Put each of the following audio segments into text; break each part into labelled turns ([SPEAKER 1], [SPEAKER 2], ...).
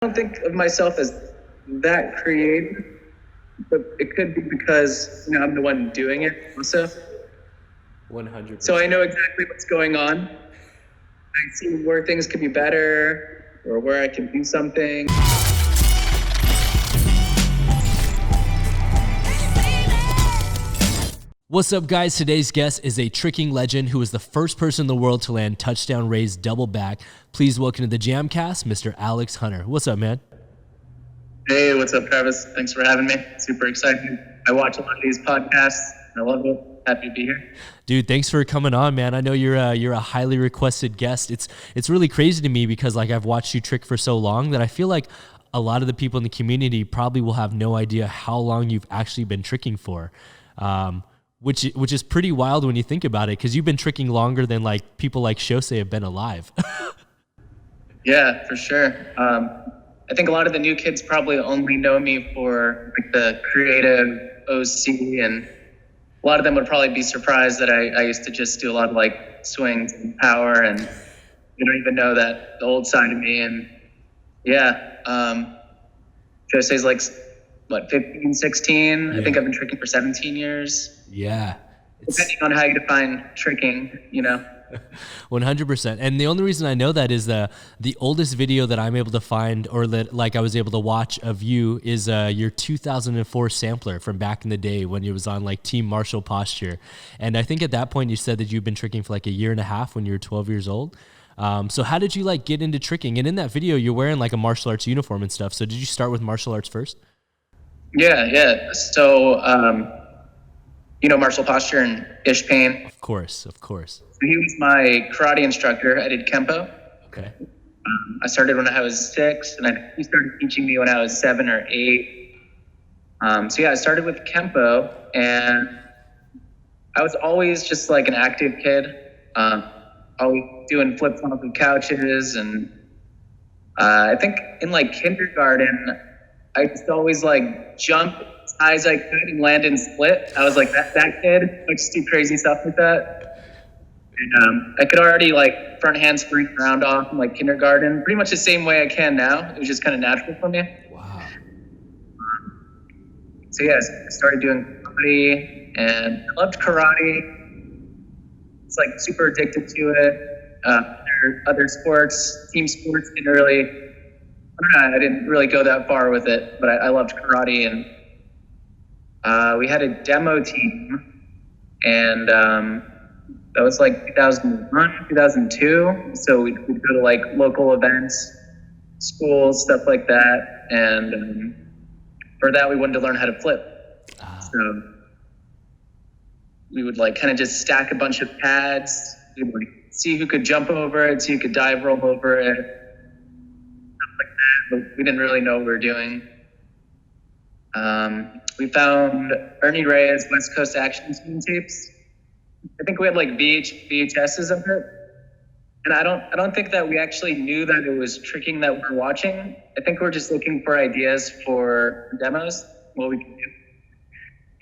[SPEAKER 1] don't think of myself as that creative, but it could be because I'm the one doing it also.
[SPEAKER 2] 100%.
[SPEAKER 1] So I know exactly what's going on. I see where things could be better or where I can do something.
[SPEAKER 2] What's up, guys? Today's guest is a tricking legend who is the first person in the world to land Touchdown Raiz Double Back. Please welcome to the JAMCast, Mr. Alex Hunter. What's up, man?
[SPEAKER 1] Hey, what's up, Travis? Thanks for having me. Super excited. I watch a lot of these podcasts. I love it. Happy to be here.
[SPEAKER 2] Dude, thanks for coming on, man. I know you're a highly requested guest. It's really crazy to me because I've watched you trick for so long that I feel like a lot of the people in the community probably will have no idea how long you've actually been tricking for. Which is pretty wild when you think about it, because you've been tricking longer than people like Shosei have been alive.
[SPEAKER 1] Yeah, for sure. I think a lot of the new kids probably only know me for the creative OC, and a lot of them would probably be surprised that I used to just do a lot of swings and power, and you don't even know that the old side of me. And yeah, Josei's 15, 16. Yeah. I think I've been tricking for 17 years.
[SPEAKER 2] Yeah.
[SPEAKER 1] Depending on how you define tricking,
[SPEAKER 2] 100%. And the only reason I know that is the oldest video that I'm able to find, or that I was able to watch of you, is your 2004 sampler from back in the day when you was on Team Martial Posture. And I think at that point you said that you've been tricking for a year and a half when you were 12 years old. So how did you get into tricking? And in that video you're wearing a martial arts uniform and stuff. So did you start with martial arts first?
[SPEAKER 1] Yeah. So, Martial Posture and Ish Payne.
[SPEAKER 2] Of course. So
[SPEAKER 1] he was my karate instructor. I did Kempo.
[SPEAKER 2] Okay.
[SPEAKER 1] I started when I was 6, and he started teaching me when I was 7 or 8. I started with Kempo, and I was always just an active kid. Always doing flips on the couches, and I think in kindergarten, I just always jump as high as I could and land and split. I was that kid. I just do crazy stuff like that. And I could already front handspring around off in kindergarten, pretty much the same way I can now. It was just kind of natural for me.
[SPEAKER 2] Wow.
[SPEAKER 1] I started doing comedy, and I loved karate. It's super addicted to it. Other sports, team sports didn't really. I didn't really go that far with it, but I loved karate, and we had a demo team, and that was 2001, 2002. So we'd go to local events, schools, stuff like that, and for that we wanted to learn how to flip. So we would kind of just stack a bunch of pads. We would see who could jump over it, see who could dive roll over it. But we didn't really know what we were doing. We found Ernie Reyes West Coast Action Team tapes. I think we had VHSs of it, and I don't think that we actually knew that it was tricking that we're watching. I think we're just looking for ideas for demos, what we can do,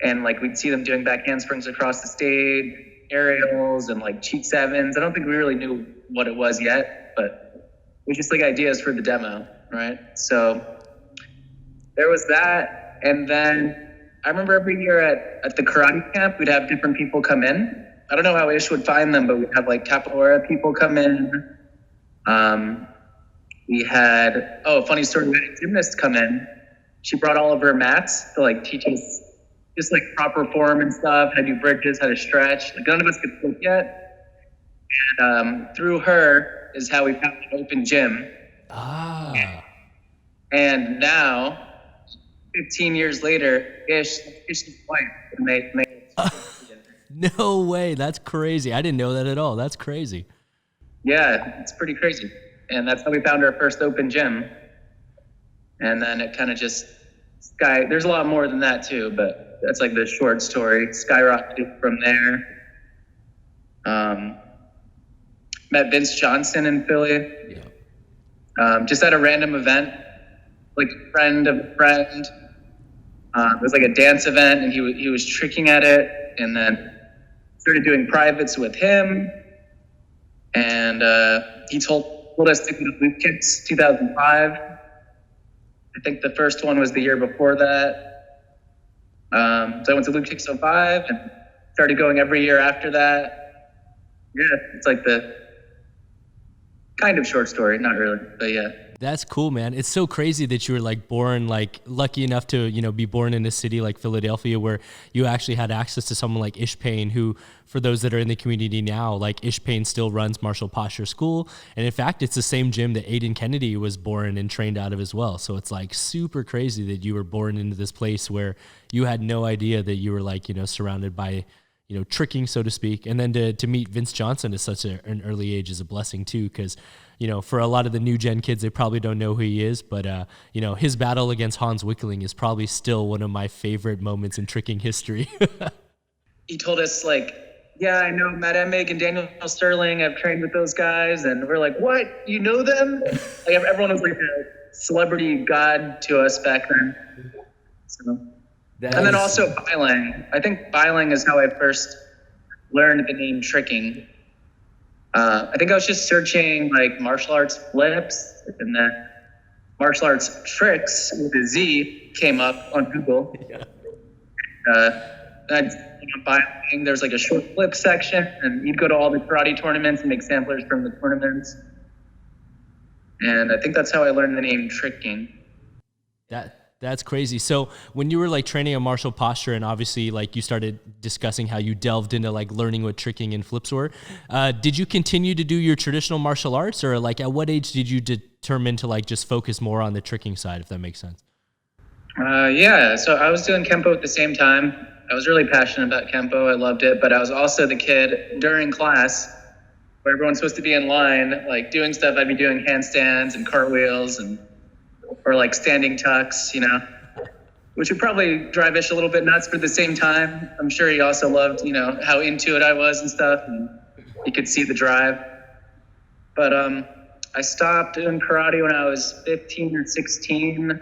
[SPEAKER 1] and we'd see them doing back handsprings across the stage, aerials, and cheat sevens. I don't think we really knew what it was yet, but it was just ideas for the demo. Right. So there was that. And then I remember every year at the karate camp, we'd have different people come in. I don't know how Ish would find them, but we'd have capoeira people come in. We had, funny story, we had a gymnast come in. She brought all of her mats to teach us just proper form and stuff, how to do bridges, how to stretch. None of us could flip yet. And through her is how we found an open gym.
[SPEAKER 2] Ah.
[SPEAKER 1] And now, 15 years later, Ish's wife, and they
[SPEAKER 2] No way. That's crazy. I didn't know that at all. That's crazy.
[SPEAKER 1] Yeah, it's pretty crazy. And that's how we found our first open gym. And then it kind of just there's a lot more than that too, but that's the short story. Skyrocketed from there. Met Vince Johnson in Philly.
[SPEAKER 2] Yeah.
[SPEAKER 1] Just at a random event, a friend of a friend. It was a dance event, and he was tricking at it, and then started doing privates with him. And he told us to go to Loop Kicks 2005. I think the first one was the year before that. So I went to Loop Kicks 05 and started going every year after that. Yeah, it's like the kind of short story, not really, but yeah.
[SPEAKER 2] That's cool, man. It's so crazy that you were like born, like lucky enough to, you know, be born in a city like Philadelphia where you actually had access to someone like Ish Payne, who, for those that are in the community now, like Ish Payne still runs Martial Posture School. And in fact, it's the same gym that Aiden Kennedy was born and trained out of as well. So it's like super crazy that you were born into this place where you had no idea that you were like, you know, surrounded by, you know, tricking, so to speak. And then to meet Vince Johnson at such an early age is a blessing too, because, you know, for a lot of the new gen kids, they probably don't know who he is, but, you know, his battle against Hans Wickling is probably still one of my favorite moments in tricking history.
[SPEAKER 1] He told us, like, yeah, I know Matt Emig and Daniel Sterling. I've trained with those guys. And we're like, what? You know them? Like, everyone was like a celebrity god to us back then. So. And then also biling. I think biling is how I first learned the name tricking. I think I was just searching like martial arts flips, and then martial arts tricks with a Z came up on Google. Yeah. Biling, there's like a short flip section, and you'd go to all the karate tournaments and make samplers from the tournaments. And I think that's how I learned the name tricking.
[SPEAKER 2] That's crazy. So when you were like training a martial posture, and obviously like you started discussing how you delved into like learning what tricking and flips were, did you continue to do your traditional martial arts, or like at what age did you determine to like just focus more on the tricking side, if that makes sense?
[SPEAKER 1] Yeah, so I was doing Kempo at the same time. I was really passionate about Kempo. I loved it, but I was also the kid during class where everyone's supposed to be in line, like doing stuff. I'd be doing handstands and cartwheels or like standing tucks, you know, which would probably drive Ish a little bit nuts, but at the same time, I'm sure he also loved, you know, how into it I was and stuff, and he could see the drive. But I stopped doing karate when I was 15 or 16,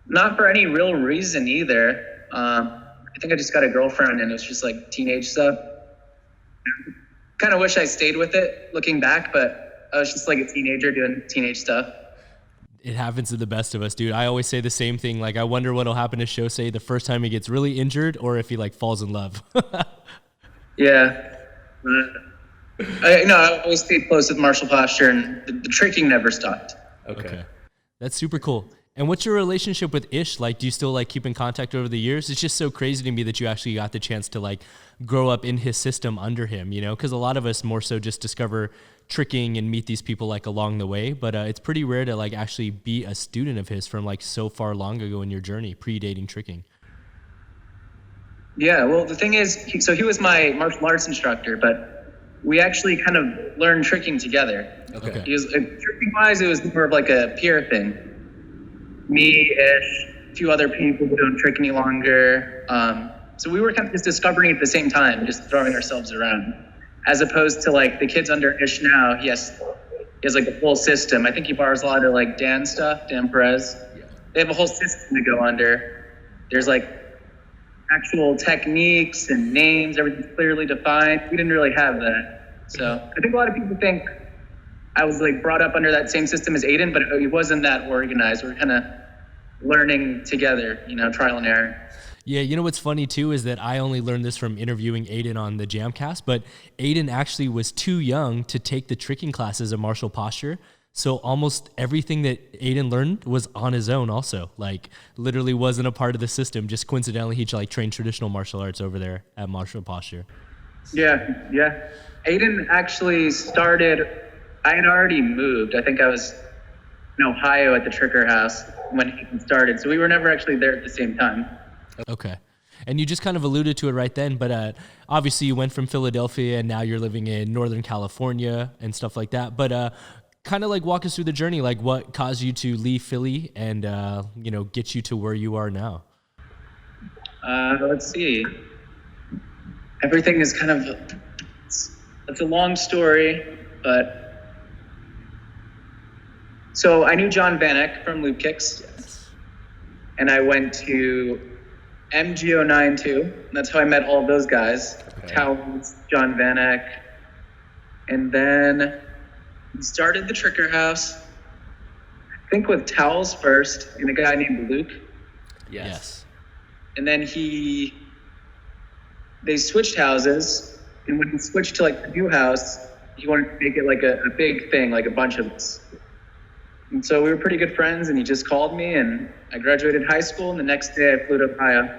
[SPEAKER 1] not for any real reason either. I think I just got a girlfriend and it was just like teenage stuff. Kind of wish I stayed with it looking back, but I was just like a teenager doing teenage stuff.
[SPEAKER 2] It happens to the best of us, dude. I always say the same thing. Like, I wonder what'll happen to Shosei the first time he gets really injured, or if he like falls in love.
[SPEAKER 1] Yeah. I always stayed close with martial posture, and the tricking never stopped.
[SPEAKER 2] Okay. That's super cool. And what's your relationship with Ish? Like, do you still like keep in contact over the years? It's just so crazy to me that you actually got the chance to like grow up in his system under him, you know, because a lot of us more so just discover tricking and meet these people like along the way. But it's pretty rare to like actually be a student of his from like so far long ago in your journey, predating tricking.
[SPEAKER 1] Yeah, well, the thing is, he was my martial arts instructor, but we actually kind of learned tricking together.
[SPEAKER 2] Okay.
[SPEAKER 1] Tricking-wise, it was more of like a peer thing. Me, Ish, a few other people who don't trick any longer. So we were kind of just discovering at the same time, just throwing ourselves around. As opposed to like the kids under Ish now, he has like a full system. I think he borrows a lot of like Dan Perez. Yeah. They have a whole system to go under. There's like actual techniques and names, everything's clearly defined. We didn't really have that. So I think a lot of people think I was like brought up under that same system as Aiden, but it wasn't that organized. We're kind of learning together, you know, trial and error.
[SPEAKER 2] Yeah, you know what's funny too is that I only learned this from interviewing Aiden on the JAMCast, but Aiden actually was too young to take the tricking classes of martial posture. So almost everything that Aiden learned was on his own also. Like literally wasn't a part of the system. Just coincidentally, he like trained traditional martial arts over there at martial posture.
[SPEAKER 1] Yeah. Aiden actually started, I had already moved. I think I was in Ohio at the Tricker House when Aiden started. So we were never actually there at the same time.
[SPEAKER 2] Okay. And you just kind of alluded to it right then, but obviously you went from Philadelphia and now you're living in Northern California and stuff like that. But kind of like walk us through the journey, like what caused you to leave Philly and, you know, get you to where you are now?
[SPEAKER 1] Let's see. Everything is kind of, it's a long story, but so I knew John Vanek from Loop Kicks. Yes. And I went to MGO9 too. That's how I met all of those guys. Okay. Towns, John Vanek. And then we started the Tricker House. think with towels first, and a guy named Luke.
[SPEAKER 2] Yes.
[SPEAKER 1] And then they switched houses, and when he switched to like the new house, he wanted to make it like a big thing, like a bunch of us. And so we were pretty good friends, and he just called me, and I graduated high school, and the next day I flew to Ohio.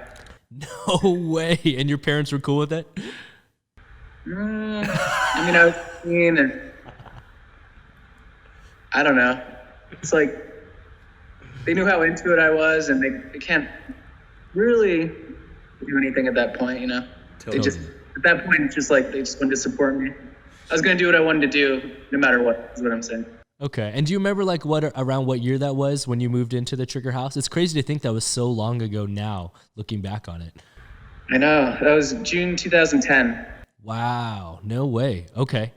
[SPEAKER 2] No way. And your parents were cool with it?
[SPEAKER 1] I mean, I was 18, and I don't know. It's like they knew how into it I was, and they can't really do anything at that point, you know?
[SPEAKER 2] Totally.
[SPEAKER 1] They just, at that point, it's just like they just wanted to support me. I was going to do what I wanted to do no matter what, is what I'm saying.
[SPEAKER 2] Okay. And do you remember like around what year that was when you moved into the Trigger house? It's crazy to think that was so long ago now, looking back on it.
[SPEAKER 1] I know. That was June 2010.
[SPEAKER 2] Wow. No way. Okay.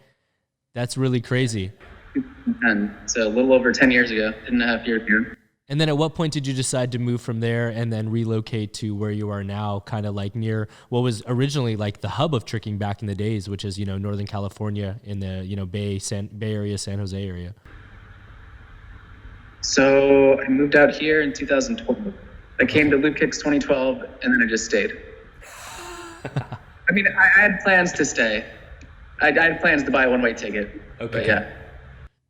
[SPEAKER 2] That's really crazy.
[SPEAKER 1] 2010. So a little over 10 years ago, 10.5 years ago.
[SPEAKER 2] And then at what point did you decide to move from there and then relocate to where you are now, kind of like near what was originally like the hub of tricking back in the days, which is, Northern California in the Bay Area, San Jose area?
[SPEAKER 1] So I moved out here in 2012. I came to Loop Kicks 2012, and then I just stayed. I mean, I had plans to stay. I had plans to buy a one-way ticket.
[SPEAKER 2] Okay.
[SPEAKER 1] But yeah.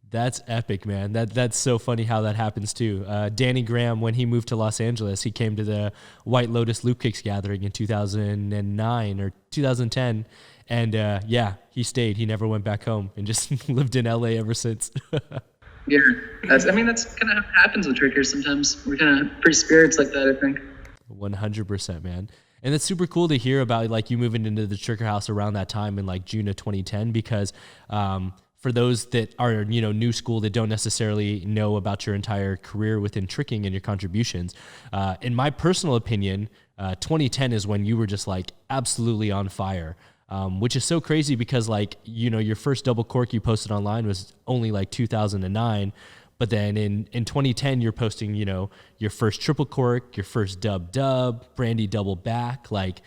[SPEAKER 2] That's epic, man. That's so funny how that happens too. Danny Graham, when he moved to Los Angeles, he came to the White Lotus Loop Kicks gathering in 2009 or 2010. And he stayed. He never went back home and just lived in LA ever since.
[SPEAKER 1] Yeah, that's kind of how it happens with trickers sometimes. We're kind of free spirits like that, I think.
[SPEAKER 2] 100%, man. And it's super cool to hear about like you moving into the Tricker house around that time in like June of 2010, because for those that are, new school that don't necessarily know about your entire career within tricking and your contributions, in my personal opinion, 2010 is when you were just like absolutely on fire. Which is so crazy because like, your first double cork you posted online was only like 2009. But then in 2010, you're posting, your first triple cork, your first dub, brandy double back. Like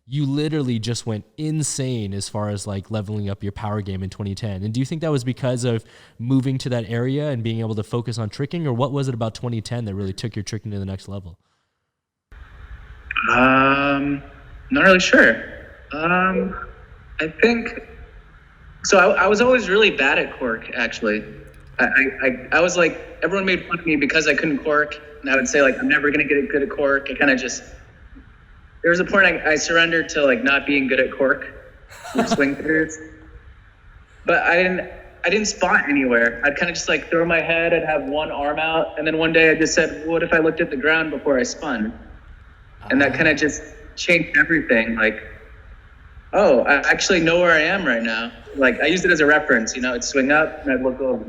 [SPEAKER 2] you literally just went insane as far as like leveling up your power game in 2010. And do you think that was because of moving to that area and being able to focus on tricking, or what was it about 2010 that really took your tricking to the next level?
[SPEAKER 1] Not really sure. I think so. I was always really bad at cork, actually. I was like, everyone made fun of me because I couldn't cork, and I would say like, I'm never gonna get good at cork. I kind of just, there was a point I surrendered to like not being good at cork, swing throughs. But I didn't spot anywhere. I'd kind of just like throw my head. I'd have one arm out, and then one day I just said, what if I looked at the ground before I spun? And that kind of just changed everything. Like, oh, I actually know where I am right now. Like I used it as a reference, I'd swing up and I'd look over.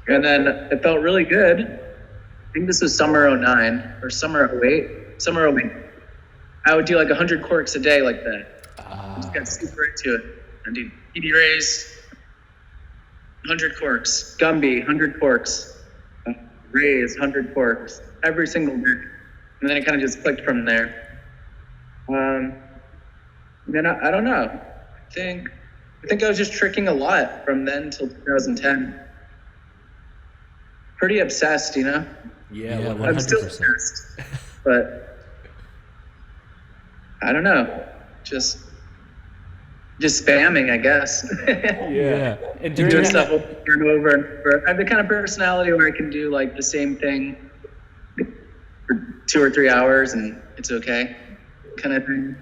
[SPEAKER 1] And then it felt really good. I think this was summer 09 or summer 08. Summer 08. I would do like 100 corks a day like that. I just got super into it. I'd do PD Raiz, 100 corks. Gumby, 100 corks. Raiz, 100 corks. Every single day. And then it kind of just clicked from there. Then I don't know. I think I was just tricking a lot from then till 2010. Pretty obsessed,
[SPEAKER 2] Yeah, 100%.
[SPEAKER 1] I'm still obsessed, but I don't know. Just spamming, I guess.
[SPEAKER 2] Yeah.
[SPEAKER 1] And doing stuff over and over and over. I have the kind of personality where I can do like the same thing for 2 or 3 hours and it's okay, kind of thing.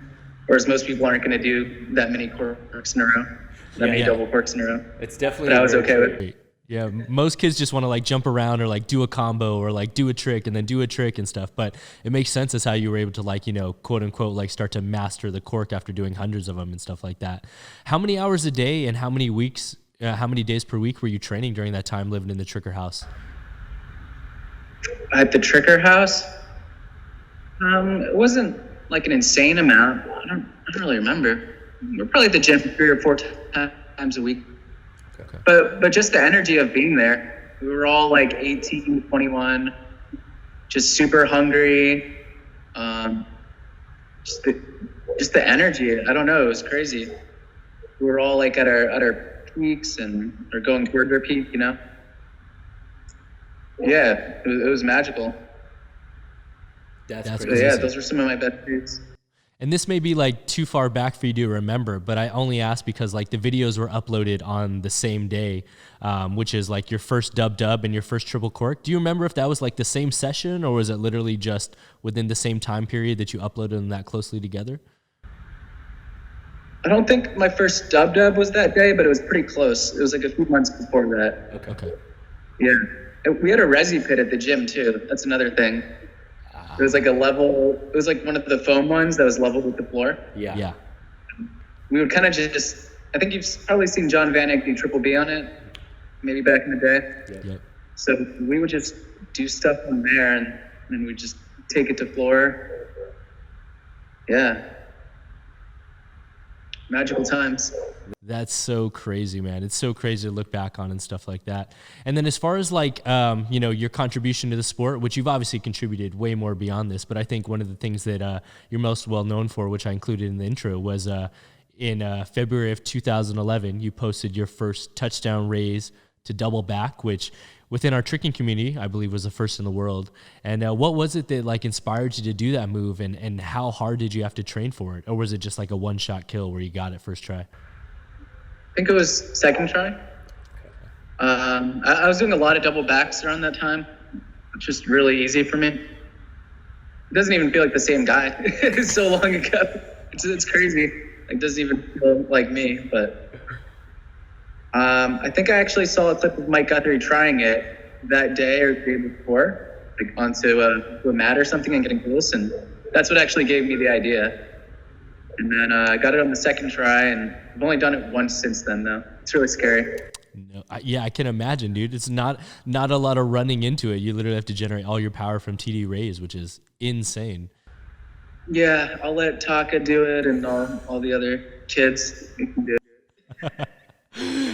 [SPEAKER 1] Whereas most people aren't going to do that many corks in a row, many double corks in a row.
[SPEAKER 3] It's definitely.
[SPEAKER 1] But I was okay with it.
[SPEAKER 2] Yeah, most kids just want to like jump around or like do a combo or like do a trick and then do a trick and stuff. But it makes sense as how you were able to like, quote unquote, like start to master the cork after doing hundreds of them and stuff like that. How many hours a day and how many days per week were you training during that time living in the Tricker house?
[SPEAKER 1] At the Tricker house, it wasn't like an insane amount. I don't really remember. We're probably at the gym 3 or 4 times a week.
[SPEAKER 2] Okay.
[SPEAKER 1] But just the energy of being there. We were all like 18, 21, just super hungry. Just the energy. I don't know. It was crazy. We were all like at our peaks or going toward our peak, Yeah, it was magical.
[SPEAKER 2] That's
[SPEAKER 1] So
[SPEAKER 2] crazy.
[SPEAKER 1] yeah, those were some of my best days.
[SPEAKER 2] And this may be like too far back for you to remember, but I only ask because like the videos were uploaded on the same day, which is like your first dub and your first triple cork. Do you remember if that was like the same session, or was it literally just within the same time period that you uploaded them that closely together?
[SPEAKER 1] I don't think my first dub was that day, but it was pretty close. It was like a few months before that.
[SPEAKER 2] Okay.
[SPEAKER 1] Yeah. We had a resi pit at the gym too. That's another thing. It was like a level, it was like one of the foam ones that was leveled with the floor.
[SPEAKER 2] Yeah.
[SPEAKER 1] We would kind of just, I think you've probably seen John Vanek do Triple B on it, maybe back in the day.
[SPEAKER 2] Yep.
[SPEAKER 1] So we would just do stuff on there and then we'd just take it to floor. Yeah. Magical times.
[SPEAKER 2] That's so crazy, man. It's so crazy to look back on and stuff like that. And then as far as like, your contribution to the sport, which you've obviously contributed way more beyond this, but I think one of the things that you're most well known for, which I included in the intro, was in February of 2011, you posted your first touchdown raise to double back, which within our tricking community, I believe was the first in the world. And what was it that like inspired you to do that move, and how hard did you have to train for it? Or was it just like a one-shot kill where you got it first try?
[SPEAKER 1] I think it was second try. I was doing a lot of double backs around that time. It's just really easy for me. It doesn't even feel like the same guy. It's so long ago. It's crazy. Like, doesn't even feel like me, but I think I actually saw a clip of Mike Guthrie trying it that day or the day before, like onto a mat or something and getting close, and that's what actually gave me the idea. And then I got it on the second try, and I've only done it once since then, though. It's really scary.
[SPEAKER 2] No, yeah, I can imagine, dude. It's not a lot of running into it. You literally have to generate all your power from TD Rays, which is insane.
[SPEAKER 1] Yeah, I'll let Taka do it and all the other kids can do it.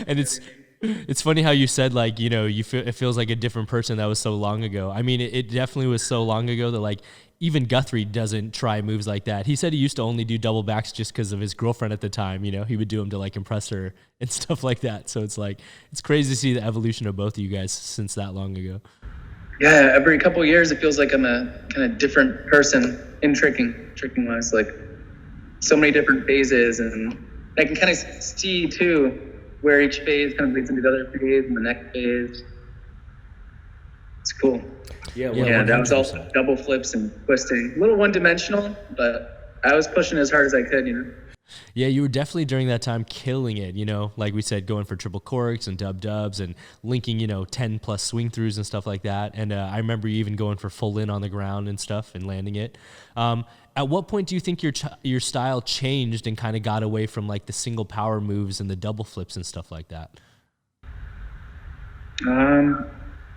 [SPEAKER 2] And it's funny how you said like, it feels like a different person that was so long ago. I mean, it definitely was so long ago that like even Guthrie doesn't try moves like that. He said he used to only do double backs just because of his girlfriend at the time. He would do them to like impress her and stuff like that. So it's like, it's crazy to see the evolution of both of you guys since that long ago.
[SPEAKER 1] Yeah, every couple of years it feels like I'm a kind of different person in tricking wise. Like so many different phases, and I can kind of see too where each phase kind of leads into the other phase and the next phase. It's cool.
[SPEAKER 2] Yeah,
[SPEAKER 1] that was all double flips and twisting. A little one-dimensional, but I was pushing as hard as I could,
[SPEAKER 2] Yeah, you were definitely during that time killing it, like we said, going for triple corks and dubs and linking, 10 plus swing throughs and stuff like that. And I remember you even going for full in on the ground and stuff and landing it. At what point do you think your style changed and kind of got away from like the single power moves and the double flips and stuff like that?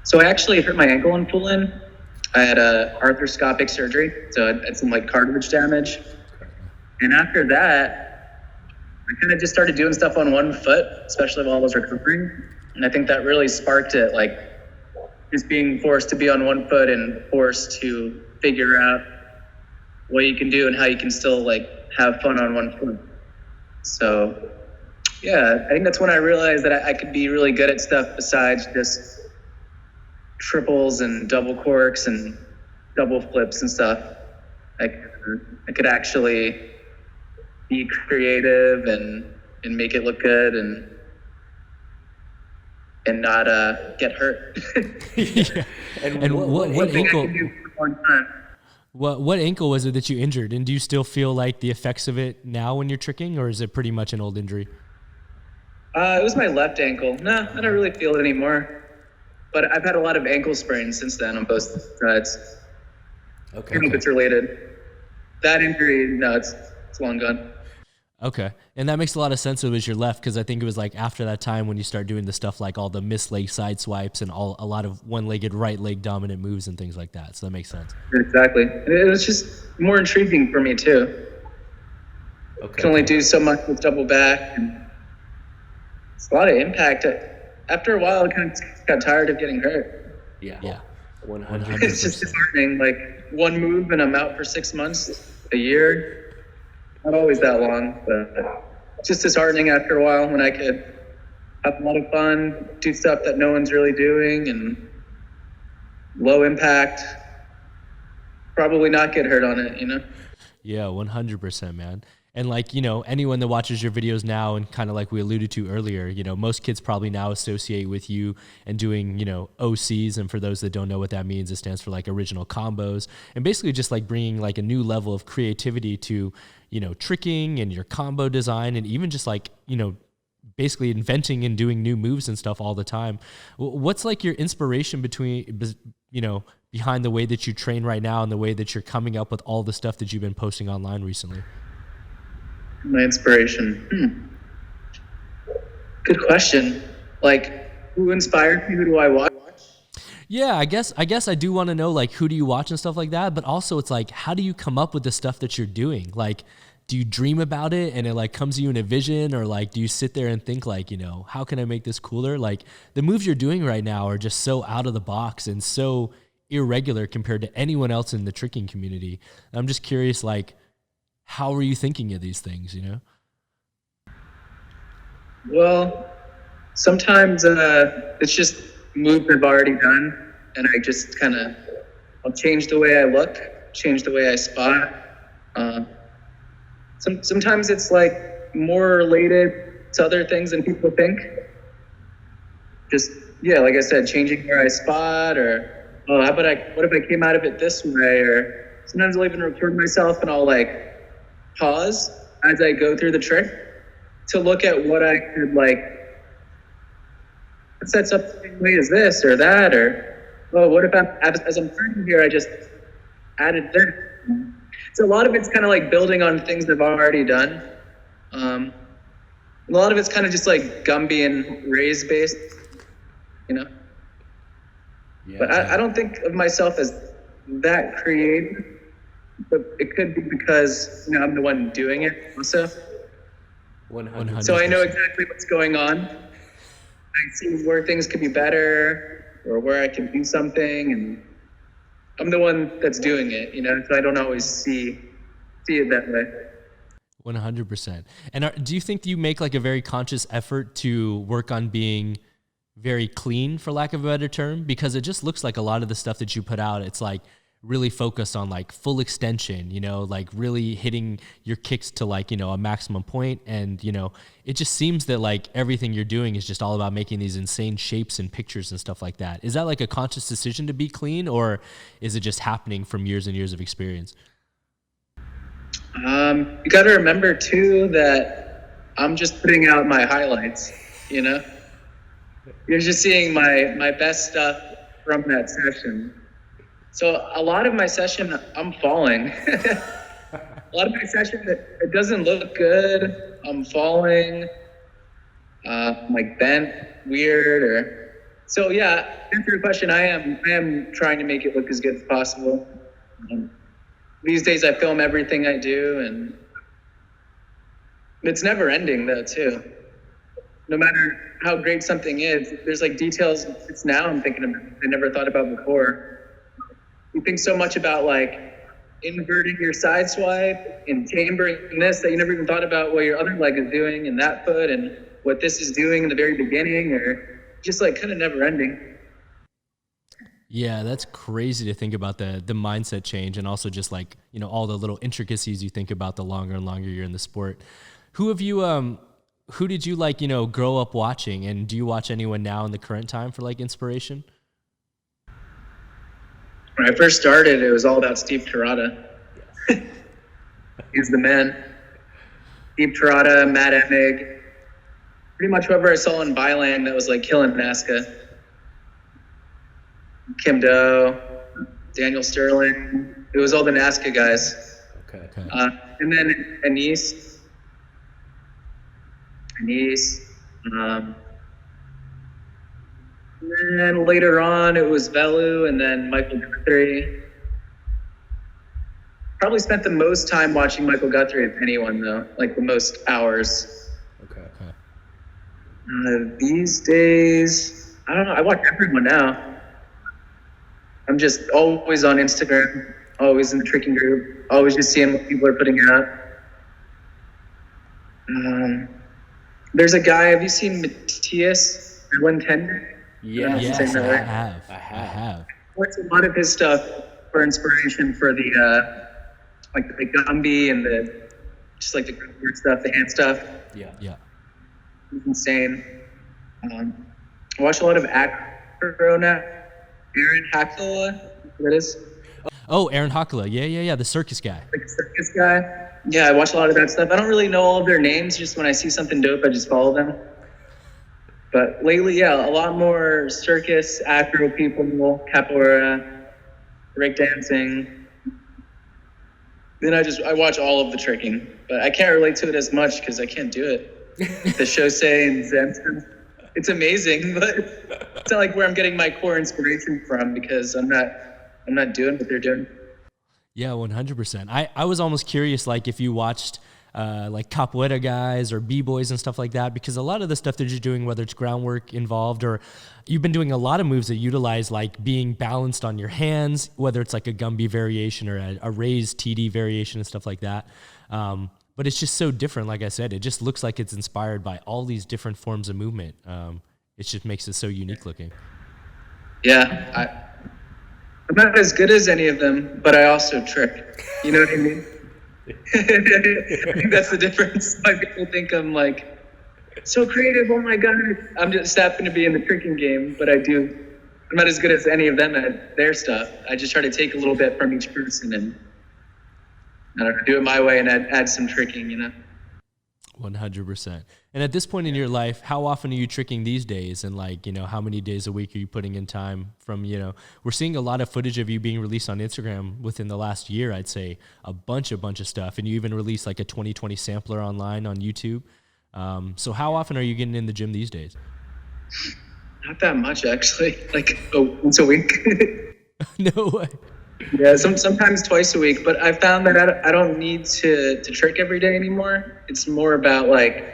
[SPEAKER 1] So I actually hurt my ankle in full in. I had a arthroscopic surgery, so I had some like cartilage damage. And after that, I kind of just started doing stuff on one foot, especially while I was recovering. And I think that really sparked it, like just being forced to be on one foot and forced to figure out what you can do and how you can still like have fun on one foot. So yeah, I think that's when I realized that I could be really good at stuff besides just triples and double corks and double flips and stuff. I could actually be creative and make it look good and not get hurt.
[SPEAKER 2] Yeah. And what ankle? What ankle was it that you injured? And do you still feel like the effects of it now when you're tricking, or is it pretty much an old injury?
[SPEAKER 1] It was my left ankle. No, I don't really feel it anymore. But I've had a lot of ankle sprains since then on both sides. Okay. I don't know if it's related. That injury, no, it's long gone.
[SPEAKER 2] Okay. And that makes a lot of sense. It was your left, because I think it was like after that time when you start doing the stuff like all the missed leg side swipes and a lot of one-legged right leg dominant moves and things like that. So that makes sense.
[SPEAKER 1] Exactly. It was just more intriguing for me too. Okay. Can only do so much with double back, and it's a lot of impact. After a while, I kind of got tired of getting hurt.
[SPEAKER 2] Yeah.
[SPEAKER 1] 100%. It's just disheartening. Like one move and I'm out for 6 months, a year. Not always that long, but it's just disheartening after a while when I could have a lot of fun, do stuff that no one's really doing, and low impact, probably not get hurt on it,
[SPEAKER 2] Yeah, 100%, man. And like, anyone that watches your videos now and kind of like we alluded to earlier, most kids probably now associate with you and doing, OCs. And for those that don't know what that means, it stands for like original combos, and basically just like bringing like a new level of creativity to, tricking and your combo design, and even just like, basically inventing and doing new moves and stuff all the time. What's like your inspiration behind the way that you train right now and the way that you're coming up with all the stuff that you've been posting online recently?
[SPEAKER 1] My inspiration. Good question. Like, who inspired me? Who do I watch?
[SPEAKER 2] Yeah, I guess I do want to know, like, who do you watch and stuff like that, but also it's like, how do you come up with the stuff that you're doing? Like, do you dream about it and it like comes to you in a vision, or like do you sit there and think like, how can I make this cooler? Like the moves you're doing right now are just so out of the box and so irregular compared to anyone else in the tricking community. I'm just curious, like, how are you thinking of these things,
[SPEAKER 1] Well, sometimes it's just moves I've already done, and I just I'll change the way I look, change the way I spot. Sometimes it's like more related to other things than people think. Just, yeah, like I said, changing where I spot, or, what if I came out of it this way? Or sometimes I'll even record myself and I'll like pause as I go through the trick to look at what I could like, it sets up the same way as this or that, or, what if as I'm turning here, I just added this. So a lot of it's kind of like building on things I've already done. A lot of it's kind of just like Gumby and Raiz based, Yeah, but I don't think of myself as that creative, but it could be because, I'm the one doing it also.
[SPEAKER 2] 100%.
[SPEAKER 1] So I know exactly what's going on. I see where things could be better or where I can do something, and I'm the one that's doing it, so I don't always see it that way.
[SPEAKER 2] 100%. And do you think you make like a very conscious effort to work on being very clean, for lack of a better term? Because it just looks like a lot of the stuff that you put out, it's like really focused on like full extension, like really hitting your kicks to like, a maximum point. And, it just seems that like everything you're doing is just all about making these insane shapes and pictures and stuff like that. Is that like a conscious decision to be clean, or is it just happening from years and years of experience?
[SPEAKER 1] You got to remember too that I'm just putting out my highlights, You're just seeing my best stuff from that session. So a lot of my session, I'm falling. A lot of my session, it doesn't look good. I'm falling, I'm like bent, weird, so yeah. To answer your question, I am trying to make it look as good as possible. These days, I film everything I do, and it's never ending though too. No matter how great something is, there's like details. It's now I'm thinking about I never thought about before. You think so much about like inverting your side swipe and chambering this that you never even thought about what your other leg is doing and that foot and what this is doing in the very beginning, or just like kind of never ending.
[SPEAKER 2] Yeah, that's crazy to think about the mindset change, and also just like, all the little intricacies you think about the longer and longer you're in the sport. Who did you like, grow up watching, and do you watch anyone now in the current time for like inspiration?
[SPEAKER 1] When I first started, it was all about Steve Tirada. He's the man. Steve Tirada, Matt Emig, pretty much whoever I saw in Byland that was like killing Nazca. Kim Doe, Daniel Sterling. It was all the Nazca guys.
[SPEAKER 2] Okay.
[SPEAKER 1] And then Anise. And then later on, it was Velu, and then Michael Guthrie. Probably spent the most time watching Michael Guthrie of anyone, though, like the most hours.
[SPEAKER 2] Okay.
[SPEAKER 1] These days, I don't know. I watch everyone now. I'm just always on Instagram, always in the tricking group, always just seeing what people are putting out. There's a guy, have you seen Matthias Tender?
[SPEAKER 2] Yes, I have.
[SPEAKER 1] watched a lot of his stuff for inspiration for the like the Gumby and the just like the groundwork stuff, the hand stuff.
[SPEAKER 3] Yeah.
[SPEAKER 1] It's insane. I watch a lot of acro now. Aaron Hackle, that is.
[SPEAKER 2] Oh, Aaron Hakala. Yeah. The circus guy.
[SPEAKER 1] Like a circus guy. Yeah, I watch a lot of that stuff. I don't really know all of their names. Just when I see something dope, I just follow them. But lately, yeah, a lot more circus, acro people, capoeira, breakdancing. Then I watch all of the tricking, but I can't relate to it as much because I can't do it. The Shosei and Zen, it's amazing, but it's not like where I'm getting my core inspiration from because I'm not doing what they're doing.
[SPEAKER 2] Yeah, 100%. I was almost curious, like if you watched like capoeira guys or b-boys and stuff like that, because a lot of the stuff that you're doing, whether it's groundwork involved or you've been doing a lot of moves that utilize like being balanced on your hands, whether it's like a Gumby variation or a raised TD variation and stuff like that. But it's just so different. Like I said, it just looks like it's inspired by all these different forms of movement. It just makes it so unique looking.
[SPEAKER 1] Yeah, I'm not as good as any of them, but I also trick. You know what I mean? I think that's the difference. Like people think I'm like so creative. Oh my god, I'm just happen to be in the tricking game, but I'm not as good as any of them at their stuff. I just try to take a little bit from each person and I don't know, do it my way and add some tricking.
[SPEAKER 2] 100%. And at this point in your life, how often are you tricking these days? And like, how many days a week are you putting in time from, we're seeing a lot of footage of you being released on Instagram within the last year, I'd say a bunch of stuff. And you even released like a 2020 sampler online on YouTube. So how often are you getting in the gym these days?
[SPEAKER 1] Not that much, actually. Like once a week.
[SPEAKER 2] No way.
[SPEAKER 1] Yeah, sometimes twice a week, but I found that I don't need to trick every day anymore. It's more about like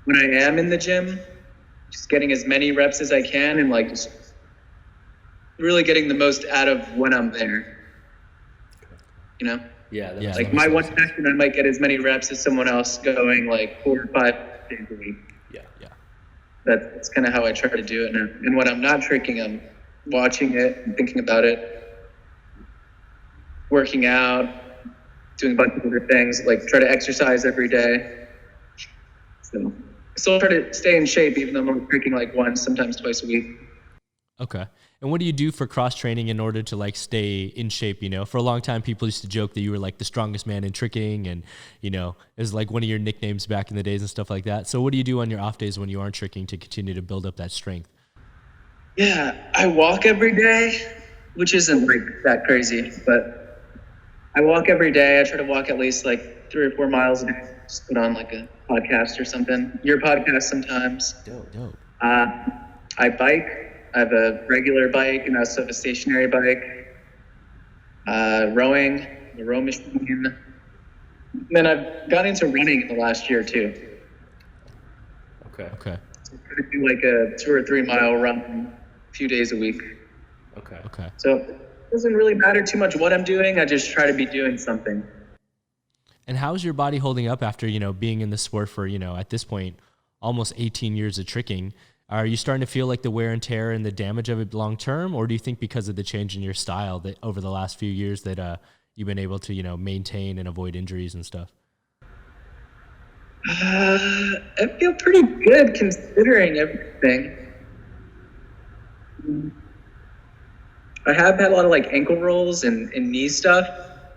[SPEAKER 1] when I am in the gym, just getting as many reps as I can and like just really getting the most out of when I'm there.
[SPEAKER 3] Yeah.
[SPEAKER 1] Like my one session, I might get as many reps as someone else going like 4 or 5 days a week.
[SPEAKER 3] Yeah.
[SPEAKER 1] That's kind of how I try to do it now. And when I'm not tricking, I'm watching it and thinking about it. Working out, doing a bunch of other things, like try to exercise every day. So I still try to stay in shape, even though I'm only tricking like once, sometimes twice a week.
[SPEAKER 2] Okay. And what do you do for cross training in order to like stay in shape? For a long time, people used to joke that you were like the strongest man in tricking and, it was like one of your nicknames back in the days and stuff like that. So what do you do on your off days when you aren't tricking to continue to build up that strength?
[SPEAKER 1] Yeah, I walk every day, which isn't like that crazy, but I walk every day. I try to walk at least like 3 or 4 miles a day. Just put on like a podcast or something. Your podcast sometimes.
[SPEAKER 2] Dope.
[SPEAKER 1] I bike. I have a regular bike and I also have a stationary bike. Rowing, the row machine. And then I've gotten into running in the last year too.
[SPEAKER 3] Okay.
[SPEAKER 1] So I'm trying to do like a 2 or 3 mile run a few days a week.
[SPEAKER 3] Okay.
[SPEAKER 1] So it doesn't really matter too much what I'm doing. I just try to be doing something.
[SPEAKER 2] And how's your body holding up after, being in the sport for, at this point, almost 18 years of tricking? Are you starting to feel like the wear and tear and the damage of it long term? Or do you think because of the change in your style that over the last few years that you've been able to, maintain and avoid injuries and stuff?
[SPEAKER 1] I feel pretty good considering everything. I have had a lot of like ankle rolls and knee stuff,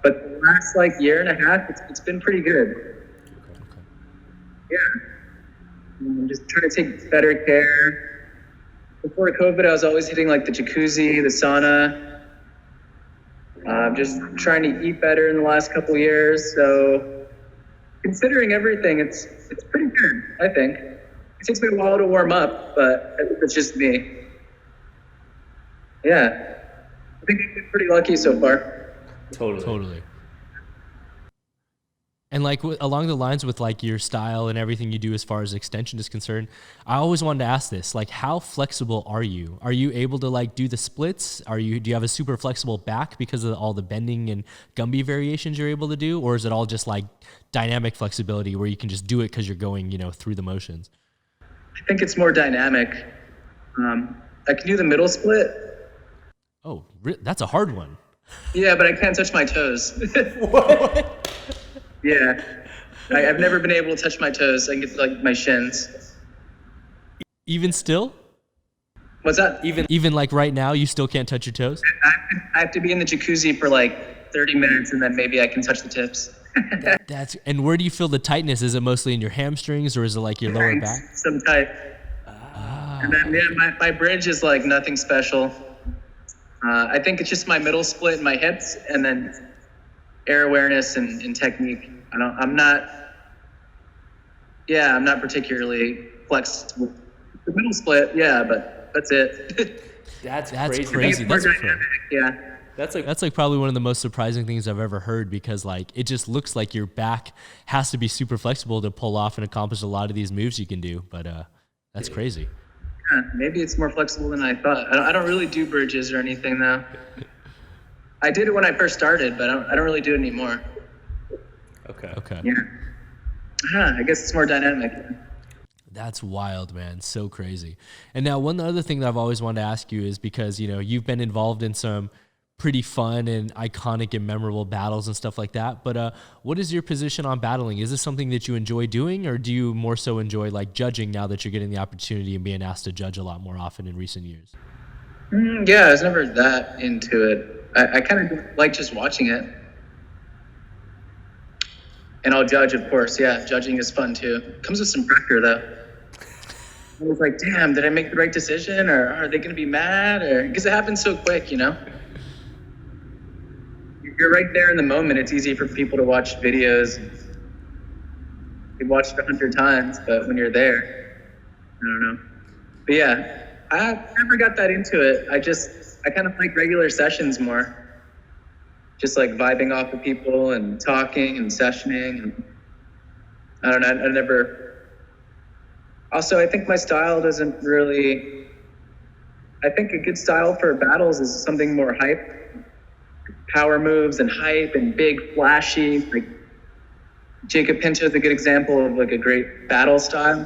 [SPEAKER 1] but the last like year and a half, it's been pretty good.
[SPEAKER 2] Okay.
[SPEAKER 1] Yeah. I'm just trying to take better care. Before COVID, I was always hitting like the jacuzzi, the sauna. Just trying to eat better in the last couple of years. So considering everything, it's pretty good, I think. It takes me a while to warm up, but it's just me. Yeah. I think I've been pretty lucky so far.
[SPEAKER 3] Totally.
[SPEAKER 2] And like along the lines with like your style and everything you do as far as extension is concerned, I always wanted to ask this, like how flexible are you? Are you able to like do the splits? Do you have a super flexible back because of all the bending and Gumby variations you're able to do? Or is it all just like dynamic flexibility where you can just do it because you're going, through the motions?
[SPEAKER 1] I think it's more dynamic. I can do the middle split.
[SPEAKER 2] Oh, that's a hard one.
[SPEAKER 1] Yeah, but I can't touch my toes.
[SPEAKER 3] What?
[SPEAKER 1] Yeah. I've never been able to touch my toes. I can get like my shins.
[SPEAKER 2] Even still?
[SPEAKER 1] What's that?
[SPEAKER 2] Even like right now, you still can't touch your toes?
[SPEAKER 1] I have to be in the jacuzzi for like 30 minutes and then maybe I can touch the tips.
[SPEAKER 2] And where do you feel the tightness? Is it mostly in your hamstrings or is it like your lower back?
[SPEAKER 1] Some tight. And then my bridge is like nothing special. I think it's just my middle split in my hips and then air awareness and technique. I'm not particularly flexible. The middle split, yeah, but that's it.
[SPEAKER 3] That's
[SPEAKER 2] crazy. That's
[SPEAKER 1] yeah.
[SPEAKER 3] That's
[SPEAKER 2] like probably one of the most surprising things I've ever heard, because like it just looks like your back has to be super flexible to pull off and accomplish a lot of these moves you can do. But that's crazy.
[SPEAKER 1] Yeah, maybe it's more flexible than I thought. I don't really do bridges or anything though. I did it when I first started, but I don't really do it anymore.
[SPEAKER 3] Okay.
[SPEAKER 1] Yeah. I guess it's more dynamic.
[SPEAKER 2] That's wild, man. So crazy. And now one other thing that I've always wanted to ask you is, because, you know, you've been involved in some pretty fun and iconic and memorable battles and stuff like that. But what is your position on battling? Is this something that you enjoy doing, or do you more so enjoy like judging now that you're getting the opportunity and being asked to judge a lot more often in recent years?
[SPEAKER 1] Yeah, I was never that into it. I kind of like just watching it. And I'll judge, of course. Yeah, judging is fun too. Comes with some pressure though. I was like, damn, did I make the right decision, or are they going to be mad? Or because it happens so quick, you know? You're right there in the moment. It's easy for people to watch videos. You've watched 100 times, but when you're there, I don't know. But yeah, I never got that into it. I kind of like regular sessions more. Just like vibing off with people and talking and sessioning. And I don't know. Also, I think my style doesn't really. I think a good style for battles is something more hype, power moves and hype and big, flashy. Like Jacob Pinto is a good example of like a great battle style.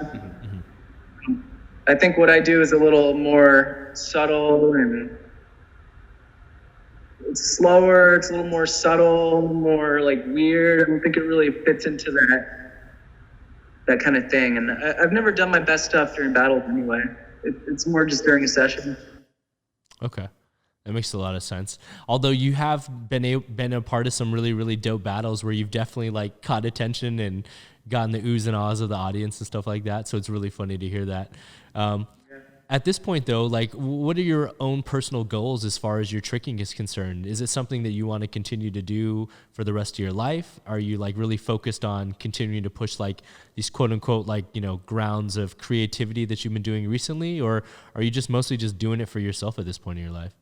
[SPEAKER 1] I think what I do is a little more subtle and it's slower. It's a little more subtle, more like weird. I don't think it really fits into that kind of thing. And I've never done my best stuff during battles anyway. It's more just during a session.
[SPEAKER 2] Okay. That makes a lot of sense. Although you have been a part of some really, really dope battles where you've definitely like caught attention and gotten the oohs and ahs of the audience and stuff like that. So it's really funny to hear that. At this point though, like what are your own personal goals as far as your tricking is concerned? Is it something that you want to continue to do for the rest of your life? Are you like really focused on continuing to push like these quote unquote, like, you know, grounds of creativity that you've been doing recently? Or are you just mostly just doing it for yourself at this point in your life?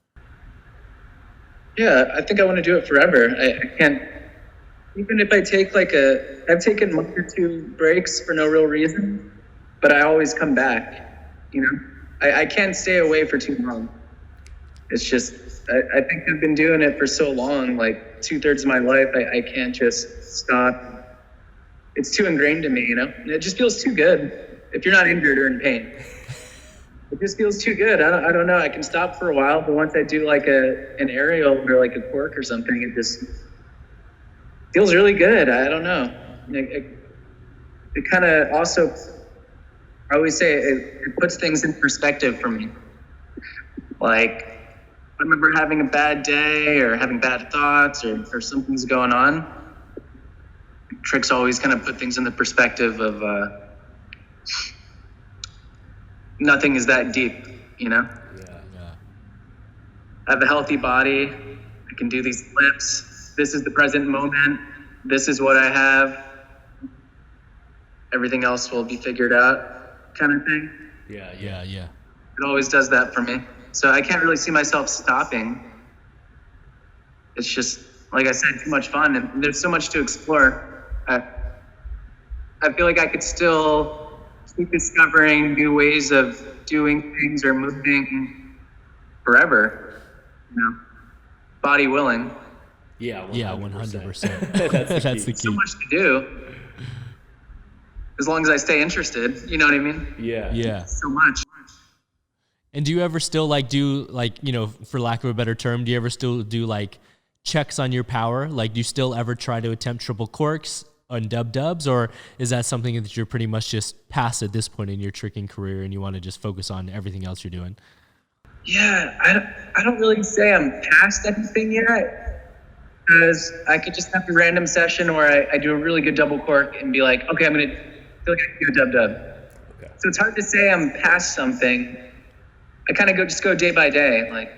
[SPEAKER 1] Yeah, I think I want to do it forever. I can't, even if I take I've taken 1 or 2 breaks for no real reason, but I always come back, you know? I can't stay away for too long. It's just, I think I've been doing it for so long, like 2/3 of my life, I can't just stop. It's too ingrained in me, you know? And it just feels too good if you're not injured or in pain. It just feels too good. I don't know. I can stop for a while, but once I do like an aerial or like a cork or something, it just feels really good. I don't know. It kind of also, I always say it puts things in perspective for me. Like, I remember having a bad day or having bad thoughts or something's going on. Tricks always kind of put things in the perspective of nothing is that deep, you know?
[SPEAKER 2] Yeah.
[SPEAKER 1] I have a healthy body. I can do these flips. This is the present moment. This is what I have. Everything else will be figured out, kind of thing.
[SPEAKER 2] Yeah.
[SPEAKER 1] It always does that for me. So I can't really see myself stopping. It's just, like I said, too much fun, and there's so much to explore. I feel like I could still keep discovering new ways of doing things or moving forever, you know, body willing.
[SPEAKER 3] Yeah,
[SPEAKER 2] 100%. That's the key.
[SPEAKER 1] So much to do. As long as I stay interested, you know what I mean?
[SPEAKER 3] Yeah.
[SPEAKER 2] Yeah.
[SPEAKER 1] So much.
[SPEAKER 2] And do you ever still like do like, you know, for lack of a better term, do you ever still do like checks on your power? Like, do you still ever try to attempt triple corks on dubs, or is that something that you're pretty much just past at this point in your tricking career and you want to just focus on everything else you're doing?
[SPEAKER 1] Yeah, I don't really say I'm past anything yet, because I could just have a random session where I do a really good double cork and be like, okay, I'm gonna feel like I can do a dub.
[SPEAKER 3] Okay.
[SPEAKER 1] So it's hard to say I'm past something. I kind of just go day by day. Like,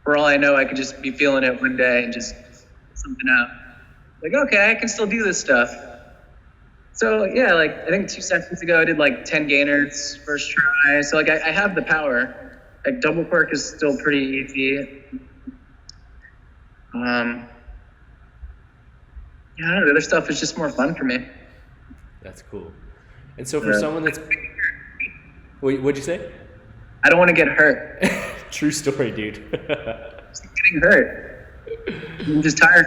[SPEAKER 1] for all I know, I could just be feeling it one day and just something out. Like, okay, I can still do this stuff. So yeah, like I think 2 sessions ago, I did like 10 gainers first try. So like I have the power. Like double cork is still pretty easy. Yeah, I don't know, the other stuff is just more fun for me.
[SPEAKER 3] That's cool. And so for someone that's, what'd you say?
[SPEAKER 1] I don't want to get hurt.
[SPEAKER 3] True story, dude.
[SPEAKER 1] Just getting hurt. I'm just tired.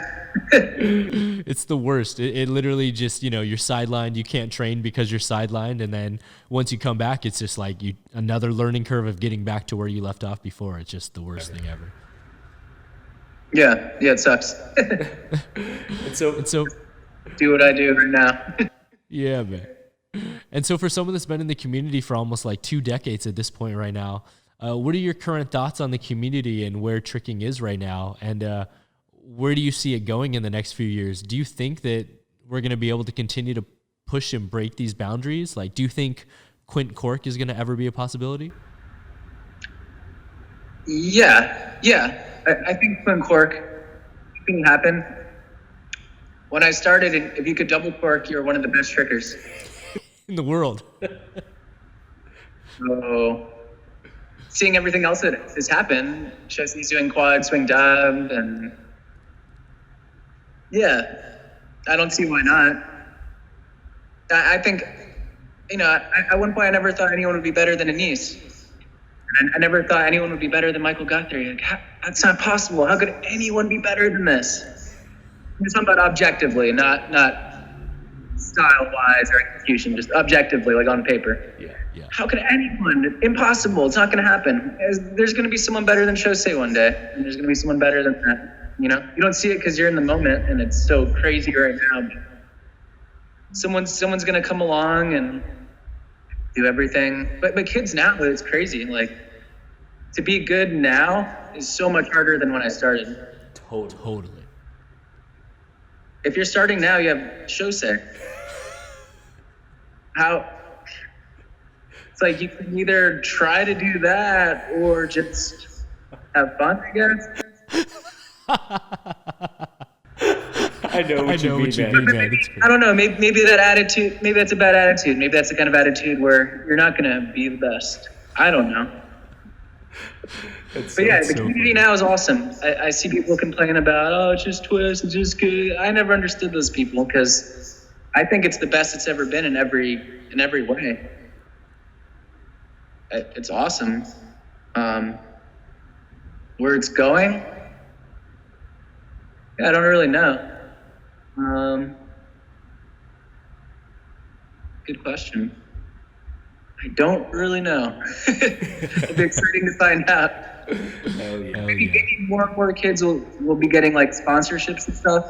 [SPEAKER 2] It's the worst. It literally just, you know, you're sidelined. You can't train because you're sidelined. And then once you come back, it's just like another learning curve of getting back to where you left off before. It's just the worst thing ever.
[SPEAKER 1] Yeah, it sucks.
[SPEAKER 3] And so
[SPEAKER 1] do what I do right now.
[SPEAKER 2] Yeah, man. And so for someone that's been in the community for almost like 2 decades at this point right now, what are your current thoughts on the community and where tricking is right now? And where do you see it going in the next few years? Do you think that we're going to be able to continue to push and break these boundaries? Like, do you think Quint Cork is going to ever be a possibility?
[SPEAKER 1] Yeah. I think Quint Cork can happen. When I started, if you could double cork, you're one of the best trickers
[SPEAKER 2] in the world.
[SPEAKER 1] So seeing everything else that has happened, shows he's doing quad, swing dub, and yeah, I don't see why not. I think, you know, at one point I never thought anyone would be better than Anise. And I never thought anyone would be better than Michael Guthrie. Like, that's not possible. How could anyone be better than this? I'm talking about objectively, not style-wise or execution, just objectively, like on paper.
[SPEAKER 3] Yeah.
[SPEAKER 1] How could anyone? Impossible. It's not going to happen. There's going to be someone better than Shosei one day, and there's going to be someone better than that. You know, you don't see it because you're in the moment, and it's so crazy right now. But someone's going to come along and do everything. But kids now, it's crazy. Like, to be good now is so much harder than when I started.
[SPEAKER 2] Totally.
[SPEAKER 1] If you're starting now, you have Shosei. It's like you can either try to do that or just have fun, I guess.
[SPEAKER 3] I know what you mean, man.
[SPEAKER 1] I don't know. Maybe that attitude. Maybe that's a bad attitude. Maybe that's the kind of attitude where you're not going to be the best. I don't know. But yeah, the community now is awesome. I see people complain about, oh, it's just twist, it's just good. I never understood those people because I think it's the best it's ever been in every way. It's awesome. Where it's going, I don't really know. Good question. I don't really know. It'll be exciting to find out.
[SPEAKER 3] Hell yeah.
[SPEAKER 1] Maybe more and more kids will be getting like sponsorships and stuff,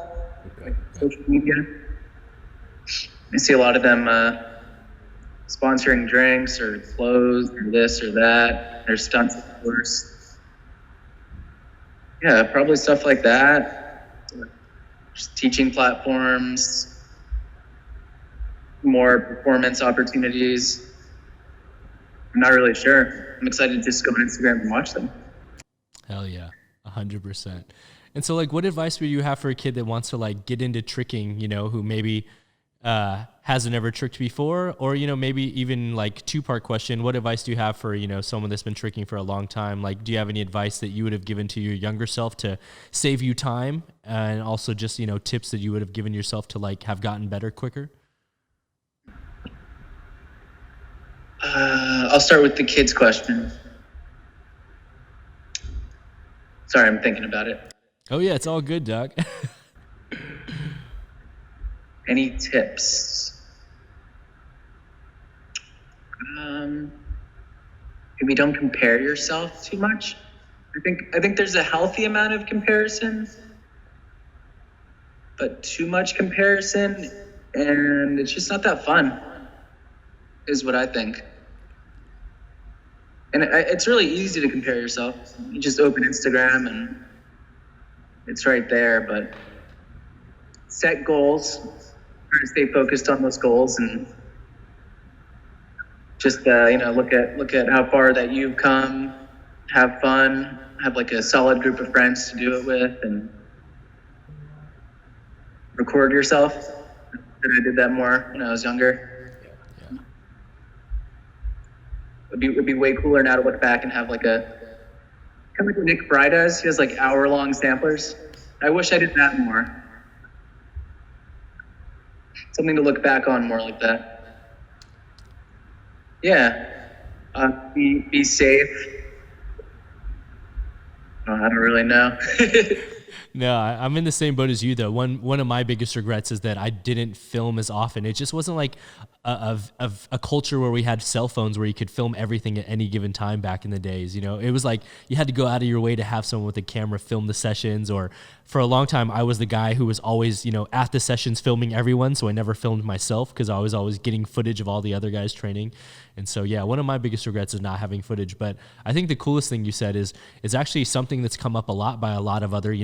[SPEAKER 1] like social media. I see a lot of them sponsoring drinks or clothes or this or that. There's stunts, of course. Yeah, probably stuff like that. Just teaching platforms, more performance opportunities. I'm not really sure. I'm excited to just go on Instagram and watch them.
[SPEAKER 2] Hell yeah, 100%. And so, like, what advice would you have for a kid that wants to, like, get into tricking, you know, who maybe hasn't ever tricked before? Or, you know, maybe even, like, two-part question, what advice do you have for, you know, someone that's been tricking for a long time? Like, do you have any advice that you would have given to your younger self to save you time? And also just, you know, tips that you would have given yourself to, like, have gotten better quicker?
[SPEAKER 1] I'll start with the kids question. Sorry, I'm thinking about it.
[SPEAKER 2] Oh, yeah, it's all good, Doug.
[SPEAKER 1] Any tips? maybe don't compare yourself too much. I think there's a healthy amount of comparison, but too much comparison, and it's just not that fun, is what I think. And it's really easy to compare yourself. You just open Instagram and it's right there, but set goals, try to stay focused on those goals, and just look at how far that you've come, have fun, have like a solid group of friends to do it with, and record yourself. I did that more when I was younger.
[SPEAKER 2] Yeah.
[SPEAKER 1] It'd be way cooler now to look back and have like kind of like what Nick Fry does. He has like hour-long samplers. I wish I did that more. Something to look back on more like that. Yeah. Be safe. I don't really know.
[SPEAKER 2] No, I'm in the same boat as you though. One of my biggest regrets is that I didn't film as often. It just wasn't like a culture where we had cell phones where you could film everything at any given time back in the days. You know, it was like you had to go out of your way to have someone with a camera film the sessions. Or for a long time, I was the guy who was always, at the sessions filming everyone. So I never filmed myself because I was always getting footage of all the other guys training. And so, yeah, one of my biggest regrets is not having footage. But I think the coolest thing you said is actually something that's come up a lot by a lot of other,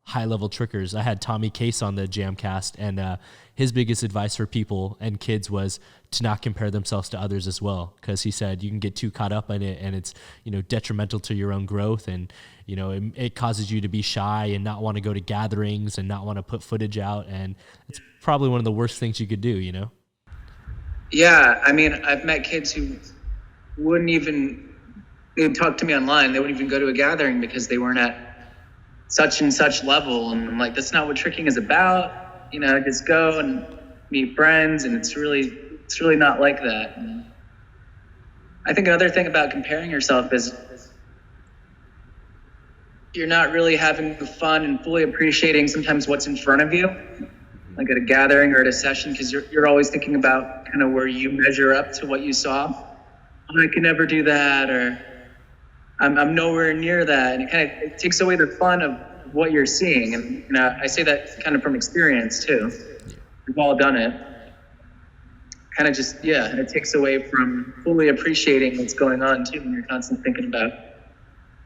[SPEAKER 2] high-level trickers. I had Tommy Case on the JAMCast, and his biggest advice for people and kids was to not compare themselves to others as well, because he said you can get too caught up in it, and it's detrimental to your own growth, and it causes you to be shy and not want to go to gatherings and not want to put footage out, and it's probably one of the worst things you could do.
[SPEAKER 1] Yeah, I mean, I've met kids who they'd talk to me online. They wouldn't even go to a gathering because they weren't at such and such level, and I'm like, that's not what tricking is about. Just go and meet friends, and it's really not like that. And I think another thing about comparing yourself is you're not really having the fun and fully appreciating sometimes what's in front of you, like at a gathering or at a session, because you're always thinking about kind of where you measure up to what you saw. Oh, I can never do that, or I'm nowhere near that, and it takes away the fun of what you're seeing. And I say that kind of from experience too. We've all done it. Kind of just, it takes away from fully appreciating what's going on too, when you're constantly thinking about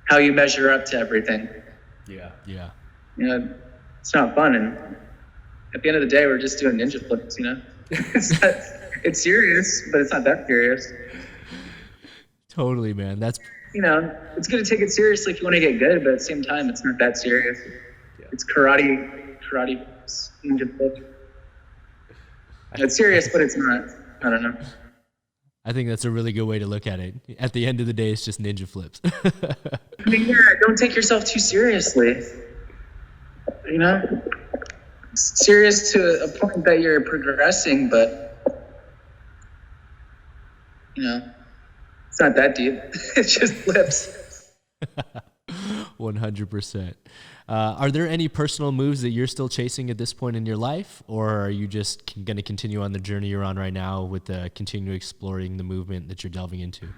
[SPEAKER 1] how you measure up to everything.
[SPEAKER 3] Yeah.
[SPEAKER 1] It's not fun, and at the end of the day, we're just doing ninja flips. It's serious, but it's not that serious.
[SPEAKER 2] Totally, man. That's
[SPEAKER 1] it's good to take it seriously if you want to get good, but at the same time, it's not that serious.
[SPEAKER 3] Yeah.
[SPEAKER 1] It's karate, ninja flip. It's serious, but it's not. I don't know.
[SPEAKER 2] I think that's a really good way to look at it. At the end of the day, it's just ninja flips.
[SPEAKER 1] I mean, don't take yourself too seriously. Serious to a point that you're progressing, but it's not that deep. It's just flips.
[SPEAKER 2] 100%. Are there any personal moves that you're still chasing at this point in your life, or are you just going to continue on the journey you're on right now with continue exploring the movement that you're delving into?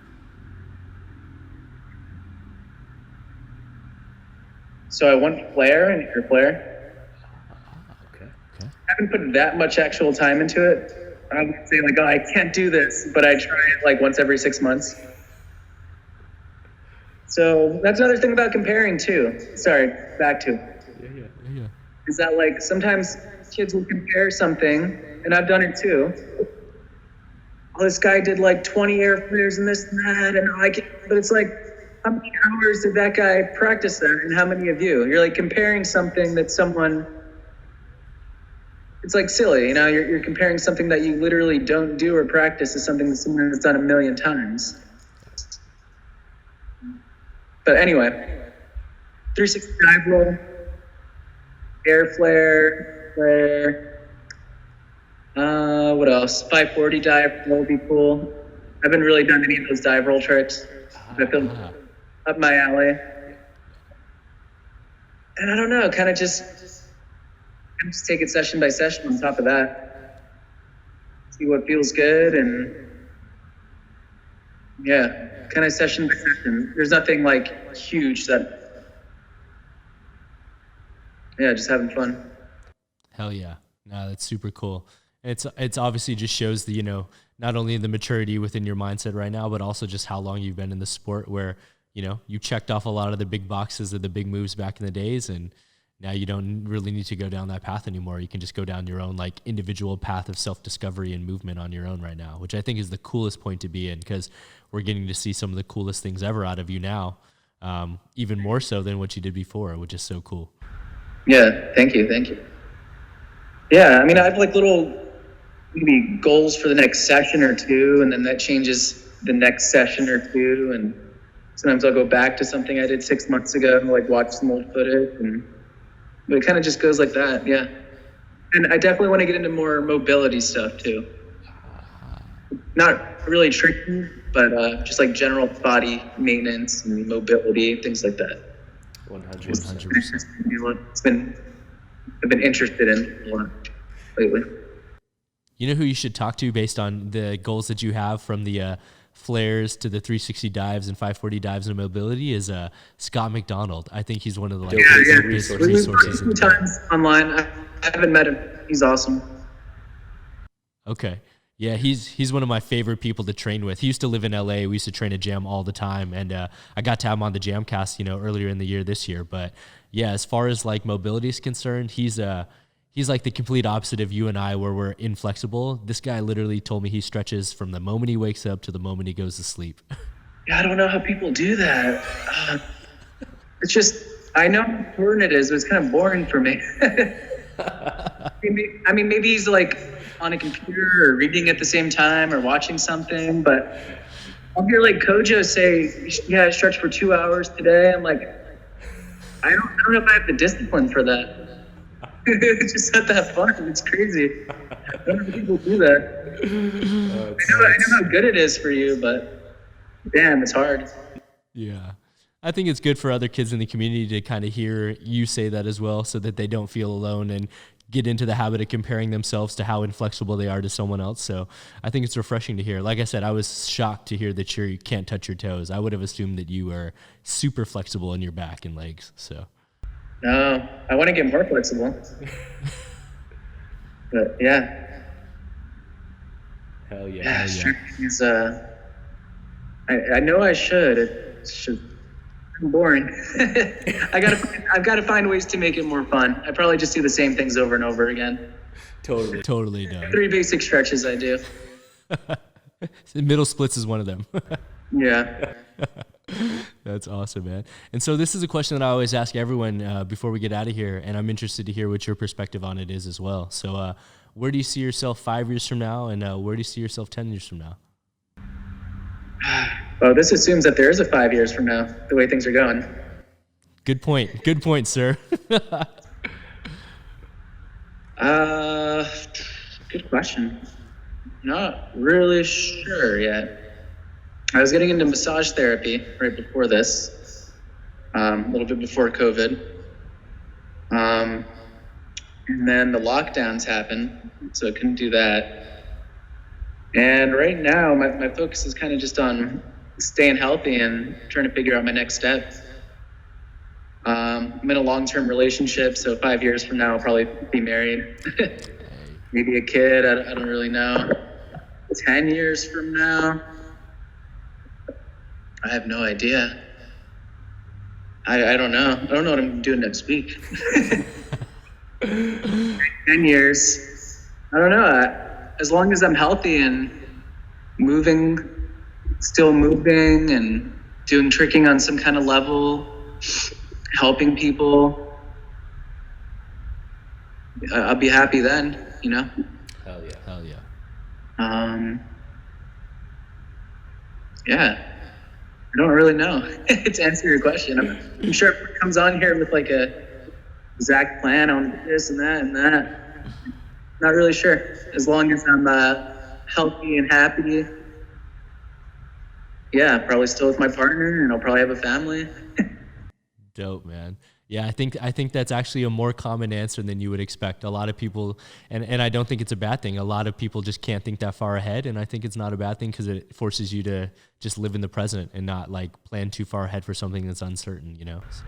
[SPEAKER 1] So I want flare and air flare.
[SPEAKER 3] Okay.
[SPEAKER 1] I haven't put that much actual time into it. I would say I can't do this, but I try it once every 6 months. So that's another thing about comparing too. Sorry, back to.
[SPEAKER 2] Yeah.
[SPEAKER 1] Is that sometimes kids will compare something, and I've done it too. Oh, this guy did 20 air flares and this and that, and but it's how many hours did that guy practice that, and how many of you? You're comparing something that someone. It's silly, you're comparing something that you literally don't do or practice to something that someone has done a million times. But anyway, 360 dive roll, air flare, what else? 540 dive roll would be cool. I haven't really done any of those dive roll tricks. I feel up my alley. And I don't know, kind of just take it session by session on top of that. See what feels good and Yeah, kind of session by session. There's nothing like huge that, yeah, just having fun.
[SPEAKER 2] Hell yeah. No, that's super cool. It's obviously just shows the, not only the maturity within your mindset right now, but also just how long you've been in the sport where, you checked off a lot of the big boxes of the big moves back in the days, and now you don't really need to go down that path anymore. You can just go down your own like individual path of self-discovery and movement on your own right now, which I think is the coolest point to be in, because we're getting to see some of the coolest things ever out of you now, even more so than what you did before, which is so cool.
[SPEAKER 1] Yeah, thank you. Yeah, I mean, I have like little maybe goals for the next session or two, and then that changes the next session or two, and sometimes I'll go back to something I did 6 months ago and like watch some old footage, and it kind of just goes like that. Yeah, and I definitely want to get into more mobility stuff too. Not really tricky, but just like general body maintenance and mobility, things like that.
[SPEAKER 2] 100%.
[SPEAKER 1] I've been interested in a lot lately.
[SPEAKER 2] You know who you should talk to based on the goals that you have, from the flares to the 360 dives and 540 dives and mobility, is Scott McDonald. I think he's one of the
[SPEAKER 1] resources. We've times online. I haven't met him. He's awesome.
[SPEAKER 2] Okay. Yeah, he's one of my favorite people to train with. He used to live in LA. We used to train at Jam all the time, and I got to have him on the JAMCast, earlier in the year this year. But yeah, as far as like mobility is concerned, he's like the complete opposite of you and I, where we're inflexible. This guy literally told me he stretches from the moment he wakes up to the moment he goes to sleep.
[SPEAKER 1] Yeah, I don't know how people do that. It's just, I know how important it is, but it's kind of boring for me. Maybe he's like on a computer or reading at the same time or watching something, but I'll hear like Kojo say, yeah, I stretched for 2 hours today. I'm like, I don't know if I have the discipline for that. It's just not that fun. It's crazy. I don't know if people do that. I know how good it is for you, but damn, it's hard.
[SPEAKER 2] Yeah. I think it's good for other kids in the community to kind of hear you say that as well, so that they don't feel alone and get into the habit of comparing themselves to how inflexible they are to someone else. So I think it's refreshing to hear. Like I said, I was shocked to hear that you can't touch your toes. I would have assumed that you were super flexible in your back and legs. So
[SPEAKER 1] no, I want to get more flexible. But yeah.
[SPEAKER 3] Hell yeah.
[SPEAKER 1] Is, I know I should. It's just boring. I've got to find ways to make it more fun. I probably just do the same things over and over again.
[SPEAKER 2] Totally done.
[SPEAKER 1] 3 basic stretches I do.
[SPEAKER 2] Middle splits is one of them.
[SPEAKER 1] Yeah.
[SPEAKER 2] That's awesome, man. And so this is a question that I always ask everyone before we get out of here, and I'm interested to hear what your perspective on it is as well. So where do you see yourself 5 years from now, and where do you see yourself 10 years from now?
[SPEAKER 1] Well, this assumes that there is a 5 years from now, the way things are going.
[SPEAKER 2] Good point, sir.
[SPEAKER 1] Good question. Not really sure yet. I was getting into massage therapy right before this, a little bit before COVID. And then the lockdowns happened, so I couldn't do that. And right now, my focus is kind of just on staying healthy and trying to figure out my next step. I'm in a long-term relationship, so 5 years from now, I'll probably be married. Maybe a kid, I don't really know. 10 years from now, I have no idea. I don't know. I don't know what I'm doing next week. 10 years, I don't know. As long as I'm healthy and still moving and doing tricking on some kind of level, helping people, I'll be happy then,
[SPEAKER 3] Hell yeah.
[SPEAKER 1] Yeah. I don't really know to answer your question. I'm sure if it comes on here with like a exact plan on this and that, not really sure. As long as I'm healthy and happy, yeah, probably still with my partner, and I'll probably have a family.
[SPEAKER 2] Dope, man. Yeah, I think that's actually a more common answer than you would expect. A lot of people, and I don't think it's a bad thing. A lot of people just can't think that far ahead, and I think it's not a bad thing because it forces you to just live in the present and not like plan too far ahead for something that's uncertain. You know. So.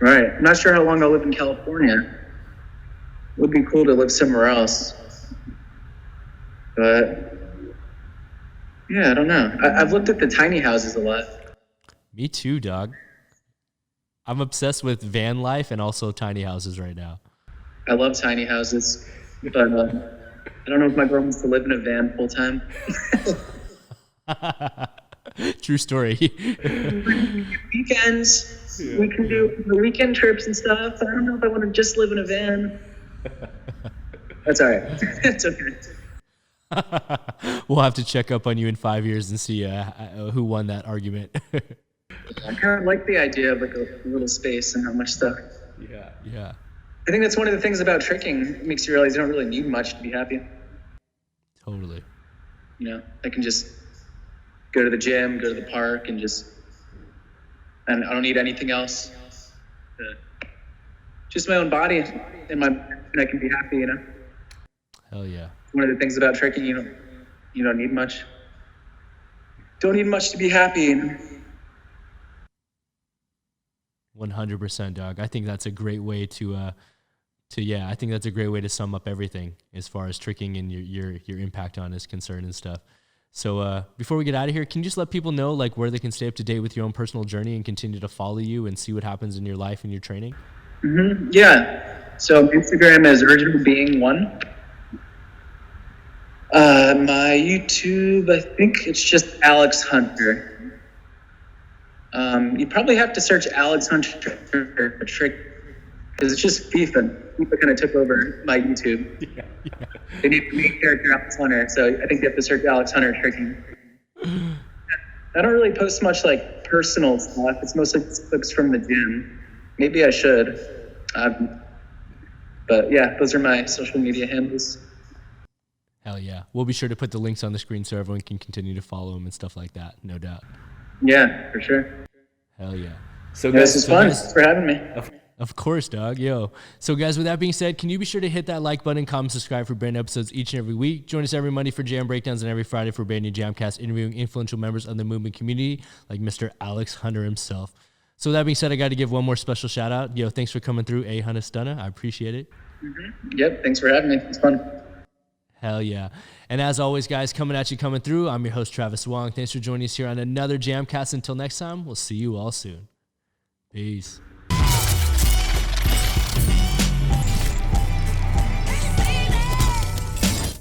[SPEAKER 1] Right. I'm not sure how long I'll live in California. It would be cool to live somewhere else, but yeah, I don't know. I've looked at the tiny houses a lot.
[SPEAKER 2] Me too, dog. I'm obsessed with van life and also tiny houses right now.
[SPEAKER 1] I love tiny houses, but I don't know if my girl wants to live in a van full time.
[SPEAKER 2] True story.
[SPEAKER 1] Weekends, we can do the weekend trips and stuff. I don't know if I want to just live in a van. That's all right. It's okay.
[SPEAKER 2] We'll have to check up on you in 5 years and see who won that argument.
[SPEAKER 1] I kind of like the idea of like a little space and not much stuff.
[SPEAKER 2] Yeah.
[SPEAKER 1] I think that's one of the things about tricking. It makes you realize you don't really need much to be happy.
[SPEAKER 2] Totally.
[SPEAKER 1] You know, I can just go to the gym, go to the park, and I don't need anything else. Just my own body and I can be happy, you know?
[SPEAKER 2] Hell yeah.
[SPEAKER 1] One of the things about tricking, you don't need much. Don't need much to be happy. You know?
[SPEAKER 2] 100%, dog. I think that's a great way I think that's a great way to sum up everything as far as tricking and your impact on is concerned and stuff. So before we get out of here, can you just let people know like where they can stay up to date with your own personal journey and continue to follow you and see what happens in your life and your training?
[SPEAKER 1] Mm-hmm. Yeah. So Instagram is originalbeing1. My YouTube, I think it's just Alex Hunter. You probably have to search Alex Hunter for trick because it's just FIFA. FIFA kind of took over my YouTube. Yeah. They need the main character Alex Hunter, so I think you have to search Alex Hunter tricking. I don't really post much like personal stuff. It's mostly clips from the gym. Maybe I should. But yeah, those are my social media handles.
[SPEAKER 2] Hell yeah. We'll be sure to put the links on the screen so everyone can continue to follow him and stuff like that. No doubt.
[SPEAKER 1] Yeah, for sure.
[SPEAKER 2] Hell yeah.
[SPEAKER 3] So guys,
[SPEAKER 1] this is fun. Thanks for having me.
[SPEAKER 2] Of course, dog. Yo. So guys, with that being said, can you be sure to hit that like button, comment, subscribe for brand episodes each and every week. Join us every Monday for Jam Breakdowns and every Friday for brand new JAMCast, interviewing influential members of the movement community like Mr. Alex Hunter himself. So with that being said, I got to give one more special shout out. Yo, thanks for coming through, Hunter Stunner. I appreciate it.
[SPEAKER 1] Mm-hmm. Yep. Thanks for having me. It's fun.
[SPEAKER 2] Hell yeah. And as always, guys, coming through, I'm your host, Travis Wong. Thanks for joining us here on another JAMCast. Until next time, we'll see you all soon. Peace.